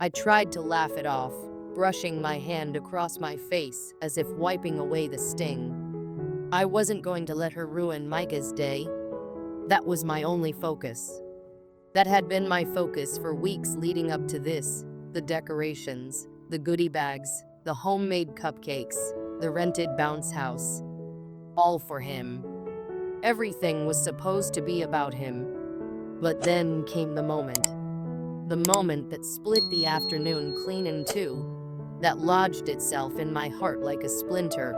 I tried to laugh it off, brushing my hand across my face as if wiping away the sting. I wasn't going to let her ruin Micah's day. That was my only focus. That had been my focus for weeks leading up to this. The decorations, the goodie bags, the homemade cupcakes, the rented bounce house. All for him. Everything was supposed to be about him. But then came the moment. The moment that split the afternoon clean in two. That lodged itself in my heart like a splinter.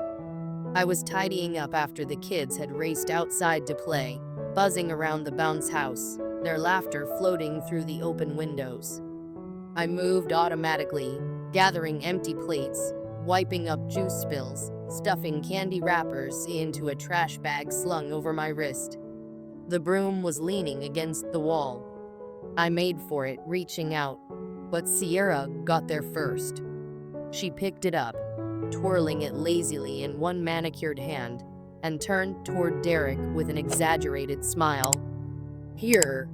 I was tidying up after the kids had raced outside to play, buzzing around the bounce house, their laughter floating through the open windows. I moved automatically, gathering empty plates, wiping up juice spills, stuffing candy wrappers into a trash bag slung over my wrist. The broom was leaning against the wall. I made for it, reaching out, but Sierra got there first. She picked it up, twirling it lazily in one manicured hand, and turned toward Derek with an exaggerated smile. "Here,"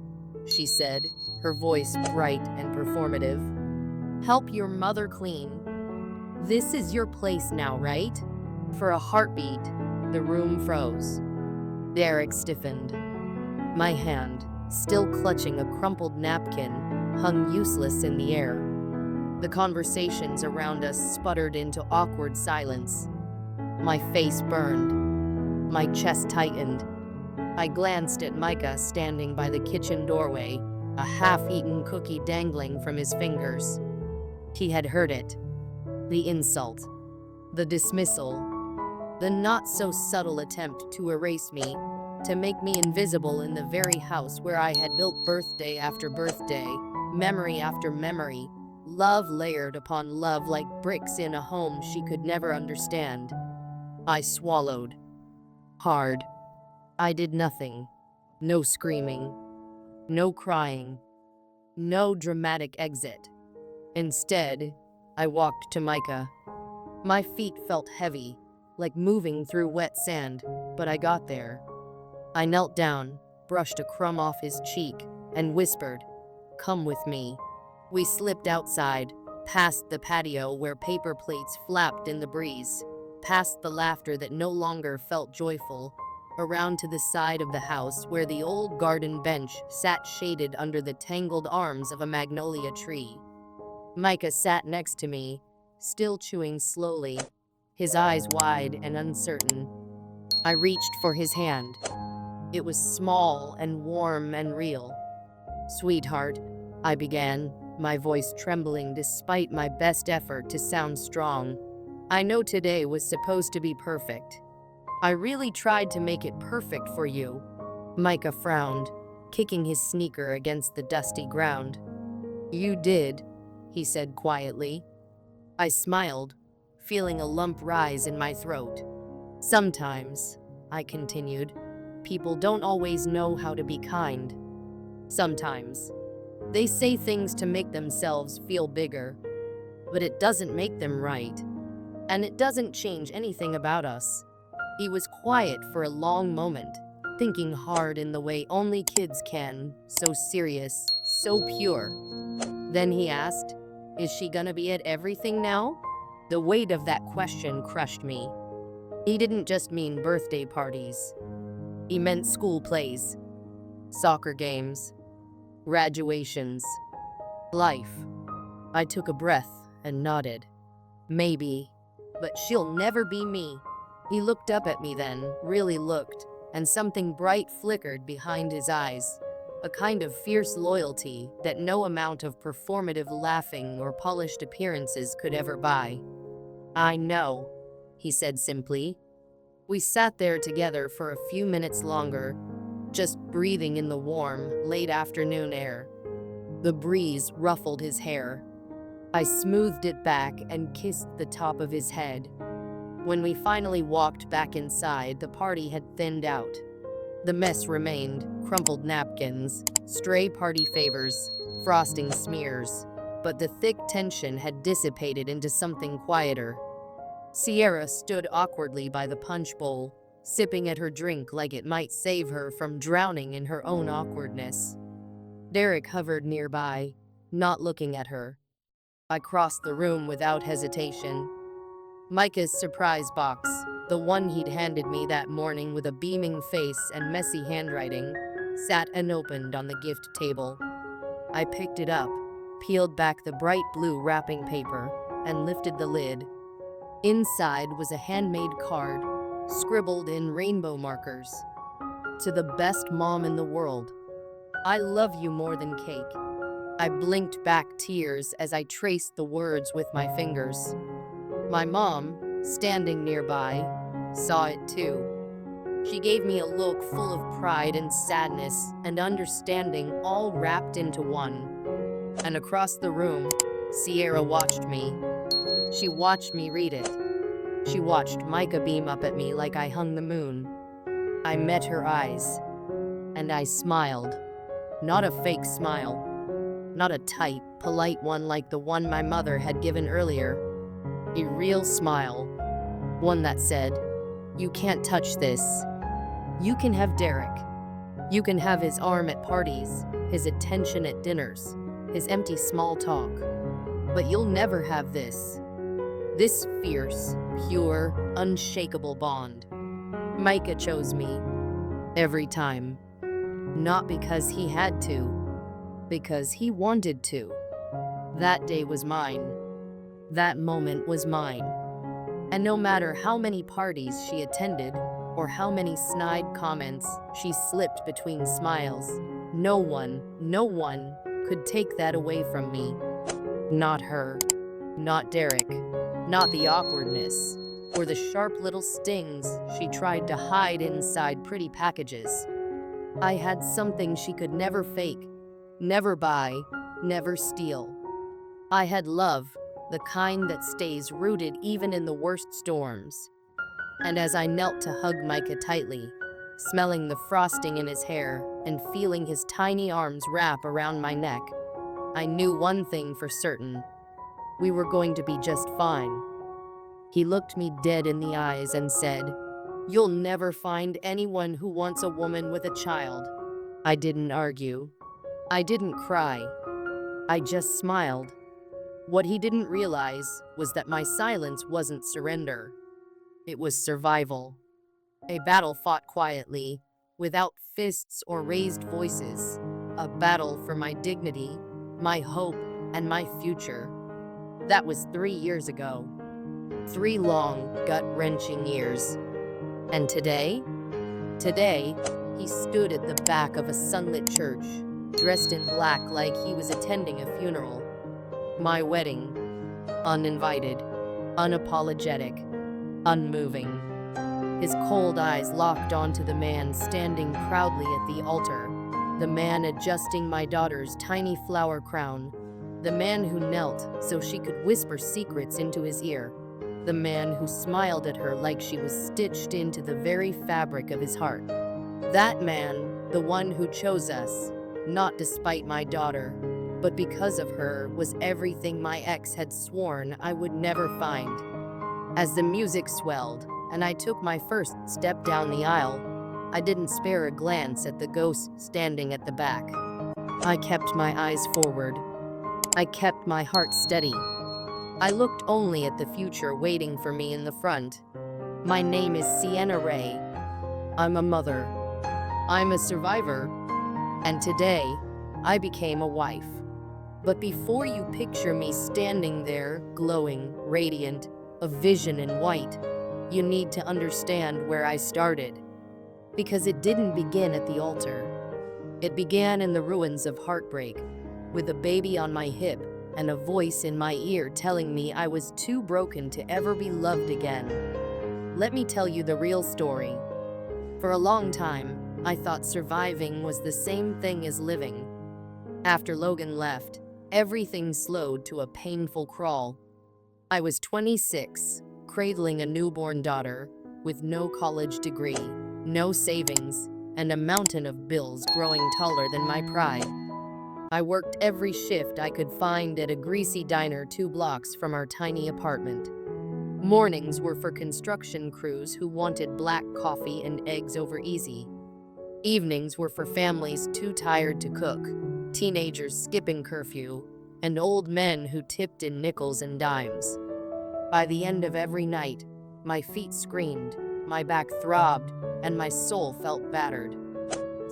she said, her voice bright and performative. "Help your mother clean. This is your place now, right?" For a heartbeat, the room froze. Derek stiffened. My hand, still clutching a crumpled napkin, hung useless in the air. The conversations around us sputtered into awkward silence. My face burned. My chest tightened. I glanced at Micah standing by the kitchen doorway, a half-eaten cookie dangling from his fingers. He had heard it. The insult. The dismissal. The not-so-subtle attempt to erase me, to make me invisible in the very house where I had built birthday after birthday, memory after memory, love layered upon love like bricks in a home she could never understand. I swallowed. Hard. I did nothing. No screaming. No crying. No dramatic exit. Instead, I walked to Micah. My feet felt heavy, like moving through wet sand, but I got there. I knelt down, brushed a crumb off his cheek, and whispered, "Come with me." We slipped outside, past the patio where paper plates flapped in the breeze, past the laughter that no longer felt joyful, around to the side of the house where the old garden bench sat shaded under the tangled arms of a magnolia tree. Micah sat next to me, still chewing slowly, his eyes wide and uncertain. I reached for his hand. It was small and warm and real. "Sweetheart," I began, my voice trembling despite my best effort to sound strong. "I know today was supposed to be perfect. I really tried to make it perfect for you." Micah frowned, kicking his sneaker against the dusty ground. "You did," he said quietly. I smiled, feeling a lump rise in my throat. "Sometimes," I continued, "people don't always know how to be kind. Sometimes. They say things to make themselves feel bigger, but it doesn't make them right. And it doesn't change anything about us." He was quiet for a long moment, thinking hard in the way only kids can, so serious, so pure. Then he asked, "Is she gonna be at everything now?" The weight of that question crushed me. He didn't just mean birthday parties. He meant school plays, soccer games, graduations, life. I took a breath and nodded. "Maybe, but she'll never be me." He looked up at me then, really looked, and something bright flickered behind his eyes, a kind of fierce loyalty that no amount of performative laughing or polished appearances could ever buy. "I know," he said simply. We sat there together for a few minutes longer, just breathing in the warm, late afternoon air. The breeze ruffled his hair. I smoothed it back and kissed the top of his head. When we finally walked back inside, the party had thinned out. The mess remained, crumpled napkins, stray party favors, frosting smears, but the thick tension had dissipated into something quieter. Sierra stood awkwardly by the punch bowl, sipping at her drink like it might save her from drowning in her own awkwardness. Derek hovered nearby, not looking at her. I crossed the room without hesitation. Micah's surprise box, the one he'd handed me that morning with a beaming face and messy handwriting, sat unopened on the gift table. I picked it up, peeled back the bright blue wrapping paper, and lifted the lid. Inside was a handmade card, scribbled in rainbow markers. To the best mom in the world. I love you more than cake. I blinked back tears as I traced the words with my fingers. My mom, standing nearby, saw it too. She gave me a look full of pride and sadness and understanding all wrapped into one. And across the room, Sierra watched me. She watched me read it. She watched Micah beam up at me like I hung the moon. I met her eyes, and I smiled. Not a fake smile. Not a tight, polite one like the one my mother had given earlier. A real smile. One that said, "You can't touch this. You can have Derek. You can have his arm at parties, his attention at dinners, his empty small talk. But you'll never have this. This fierce, pure, unshakable bond." Micah chose me. Every time. Not because he had to. Because he wanted to. That day was mine. That moment was mine. And no matter how many parties she attended, or how many snide comments she slipped between smiles, no one could take that away from me. Not her. Not Derek. Not the awkwardness, or the sharp little stings she tried to hide inside pretty packages. I had something she could never fake, never buy, never steal. I had love, the kind that stays rooted even in the worst storms. And as I knelt to hug Micah tightly, smelling the frosting in his hair and feeling his tiny arms wrap around my neck, I knew one thing for certain. We were going to be just fine. He looked me dead in the eyes and said, "You'll never find anyone who wants a woman with a child." I didn't argue. I didn't cry. I just smiled. What he didn't realize was that my silence wasn't surrender. It was survival. A battle fought quietly, without fists or raised voices. A battle for my dignity, my hope, and my future. That was 3 years ago. 3 long, gut-wrenching years. And today? Today, he stood at the back of a sunlit church, dressed in black like he was attending a funeral. My wedding. Uninvited, unapologetic, unmoving. His cold eyes locked onto the man standing proudly at the altar, the man adjusting my daughter's tiny flower crown, the man who knelt so she could whisper secrets into his ear, the man who smiled at her like she was stitched into the very fabric of his heart. That man, the one who chose us, not despite my daughter, but because of her, was everything my ex had sworn I would never find. As the music swelled, and I took my first step down the aisle, I didn't spare a glance at the ghost standing at the back. I kept my eyes forward. I kept my heart steady. I looked only at the future waiting for me in the front. My name is Sienna Ray. I'm a mother. I'm a survivor. And today, I became a wife. But before you picture me standing there, glowing, radiant, a vision in white, you need to understand where I started. Because it didn't begin at the altar. It began in the ruins of heartbreak, with a baby on my hip and a voice in my ear telling me I was too broken to ever be loved again. Let me tell you the real story. For a long time, I thought surviving was the same thing as living. After Logan left, everything slowed to a painful crawl. I was 26, cradling a newborn daughter, with no college degree, no savings, and a mountain of bills growing taller than my pride. I worked every shift I could find at a greasy diner 2 blocks from our tiny apartment. Mornings were for construction crews who wanted black coffee and eggs over easy. Evenings were for families too tired to cook, teenagers skipping curfew, and old men who tipped in nickels and dimes. By the end of every night, my feet screamed, my back throbbed, and my soul felt battered.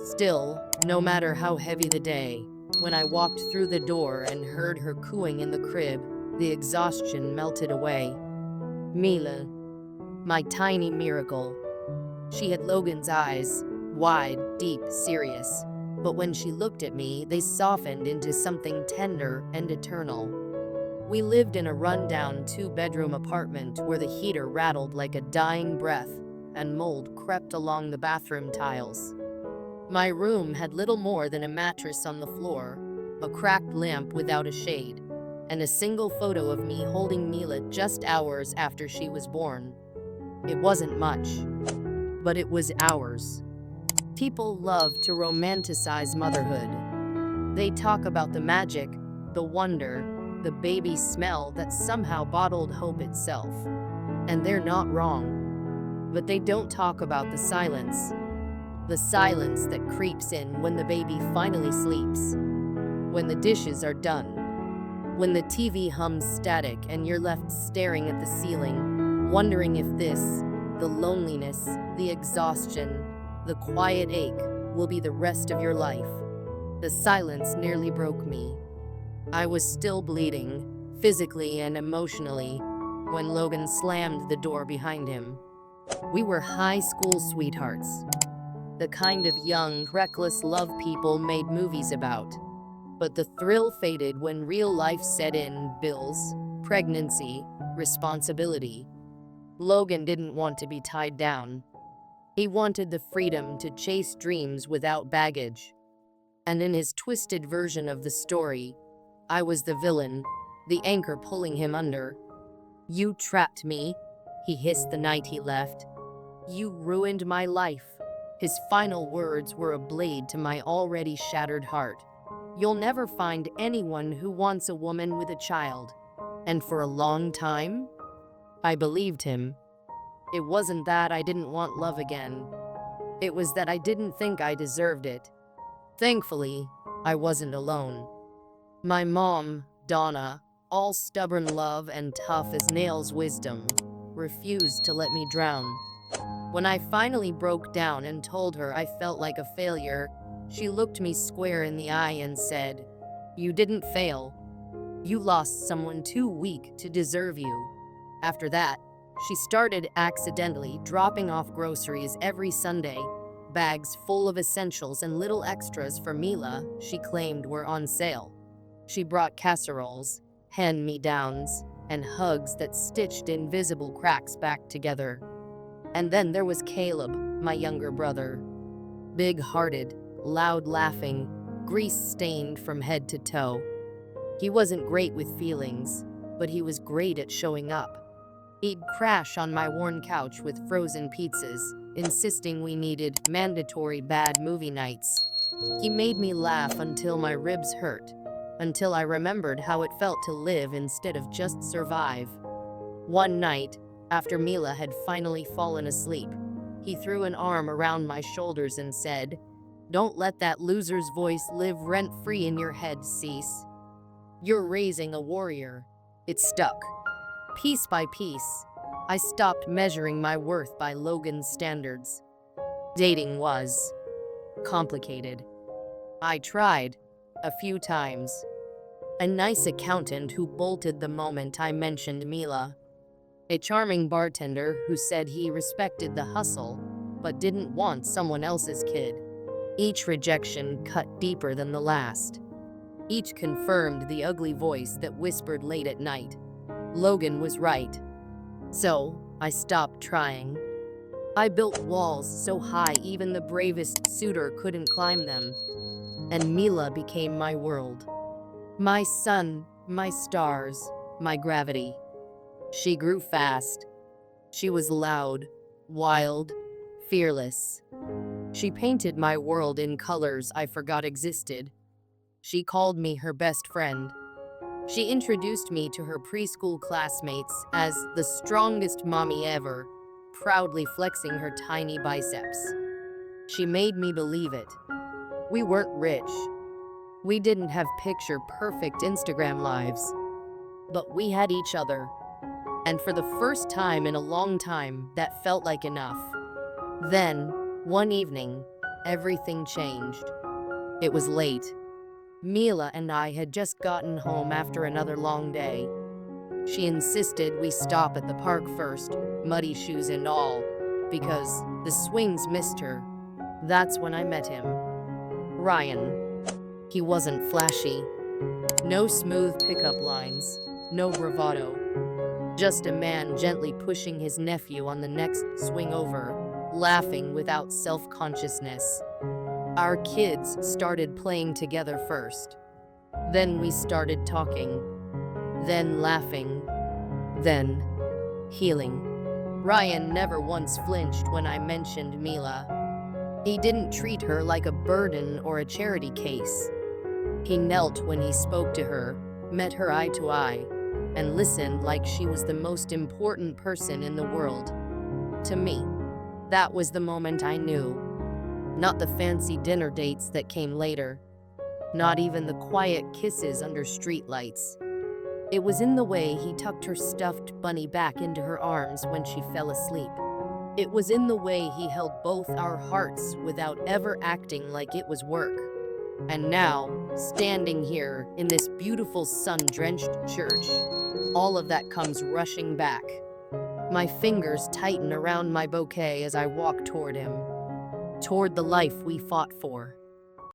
Still, no matter how heavy the day, when I walked through the door and heard her cooing in the crib, the exhaustion melted away. Mila, my tiny miracle. She had Logan's eyes, wide, deep, serious. But when she looked at me, they softened into something tender and eternal. We lived in a rundown 2-bedroom apartment where the heater rattled like a dying breath and mold crept along the bathroom tiles. My room had little more than a mattress on the floor, a cracked lamp without a shade, and a single photo of me holding Mila just hours after she was born. It wasn't much, but it was ours. People love to romanticize motherhood. They talk about the magic, the wonder, the baby smell that somehow bottled hope itself. And they're not wrong. But they don't talk about the silence. The silence that creeps in when the baby finally sleeps. When the dishes are done. When the TV hums static and you're left staring at the ceiling, wondering if this, the loneliness, the exhaustion, the quiet ache, will be the rest of your life. The silence nearly broke me. I was still bleeding, physically and emotionally, when Logan slammed the door behind him. We were high school sweethearts. The kind of young, reckless love people made movies about. But the thrill faded when real life set in: bills, pregnancy, responsibility. Logan didn't want to be tied down. He wanted the freedom to chase dreams without baggage. And in his twisted version of the story, I was the villain, the anchor pulling him under. "You trapped me," he hissed the night he left. "You ruined my life." His final words were a blade to my already shattered heart. You'll never find anyone who wants a woman with a child. And for a long time, I believed him. It wasn't that I didn't want love again. It was that I didn't think I deserved it. Thankfully, I wasn't alone. My mom, Donna, all stubborn love and tough as nails wisdom, refused to let me drown. When I finally broke down and told her I felt like a failure, she looked me square in the eye and said, "You didn't fail. You lost someone too weak to deserve you." After that, she started accidentally dropping off groceries every Sunday, bags full of essentials and little extras for Mila she claimed were on sale. She brought casseroles, hand-me-downs, and hugs that stitched invisible cracks back together. And then there was Caleb, my younger brother. Big-hearted, loud-laughing, grease-stained from head to toe. He wasn't great with feelings, but he was great at showing up. He'd crash on my worn couch with frozen pizzas, insisting we needed mandatory bad movie nights. He made me laugh until my ribs hurt, until I remembered how it felt to live instead of just survive. One night, after Mila had finally fallen asleep, he threw an arm around my shoulders and said, "Don't let that loser's voice live rent-free in your head, Cease. You're raising a warrior." It stuck. Piece by piece, I stopped measuring my worth by Logan's standards. Dating was complicated. I tried, a few times. A nice accountant who bolted the moment I mentioned Mila. A charming bartender who said he respected the hustle, but didn't want someone else's kid. Each rejection cut deeper than the last. Each confirmed the ugly voice that whispered late at night, Logan was right. So, I stopped trying. I built walls so high even the bravest suitor couldn't climb them. And Mila became my world. My sun, my stars, my gravity. She grew fast. She was loud, wild, fearless. She painted my world in colors I forgot existed. She called me her best friend. She introduced me to her preschool classmates as the strongest mommy ever, proudly flexing her tiny biceps. She made me believe it. We weren't rich. We didn't have picture-perfect Instagram lives, but we had each other. And for the first time in a long time, that felt like enough. Then, one evening, everything changed. It was late. Mila and I had just gotten home after another long day. She insisted we stop at the park first, muddy shoes and all, because the swings missed her. That's when I met him. Ryan. He wasn't flashy. No smooth pickup lines, no bravado. Just a man gently pushing his nephew on the next swing over, laughing without self-consciousness. Our kids started playing together first. Then we started talking. Then laughing. Then healing. Ryan never once flinched when I mentioned Mila. He didn't treat her like a burden or a charity case. He knelt when he spoke to her, met her eye to eye, and listened like she was the most important person in the world. To me, that was the moment I knew. Not the fancy dinner dates that came later. Not even the quiet kisses under streetlights. It was in the way he tucked her stuffed bunny back into her arms when she fell asleep. It was in the way he held both our hearts without ever acting like it was work. And now, standing here in this beautiful sun-drenched church, all of that comes rushing back. My fingers tighten around my bouquet as I walk toward him, toward the life we fought for.